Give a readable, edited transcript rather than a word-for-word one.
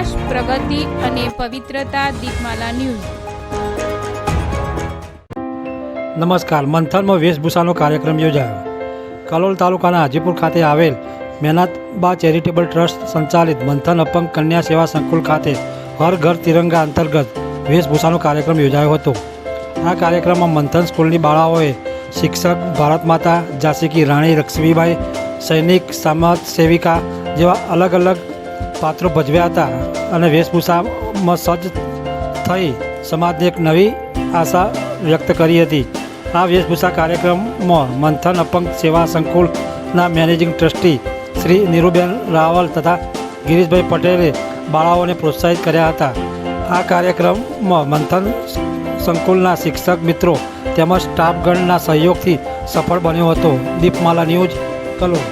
વિકાસ, પ્રગતિ અને પવિત્રતા. દીપમાલા ન્યૂઝ. નમસ્કાર. મંથનમાં વેશભૂષાનો કાર્યક્રમ યોજાયો. કલોલ તાલુકાના હાજીપુર ખાતે આવેલ મહેનતબા ચેરિટેબલ ટ્રસ્ટ સંચાલિત મંથન અપંગ કન્યા સેવા સંકુલ ખાતે હર ઘર તિરંગા અંતર્ગત વેશભૂષાનો કાર્યક્રમ યોજાયો હતો. આ કાર્યક્રમમાં મંથન સ્કૂલની બાળાઓએ શિક્ષક, ભારત માતા, ઝાંસી કી રાણી લક્ષ્મીબાઈ, સૈનિક, સમાજ સેવિકા જેવા અલગ અલગ પાત્રો ભજવ્યા હતા અને વેશભૂષામાં સજ્જ થઈ સમાજને એક નવી આશા વ્યક્ત કરી હતી. આ વેશભૂષા કાર્યક્રમમાં મંથન અપંગ સેવા સંકુલના મેનેજિંગ ટ્રસ્ટી શ્રી નીરુબેન રાવલ તથા ગિરીશભાઈ પટેલે બાળાઓને પ્રોત્સાહિત કર્યા હતા. આ કાર્યક્રમમાં મંથન સંકુલના શિક્ષક મિત્રો તેમજ સ્ટાફગણના સહયોગથી સફળ બન્યો હતો. દીપમાલા ન્યૂઝ, કલોલ.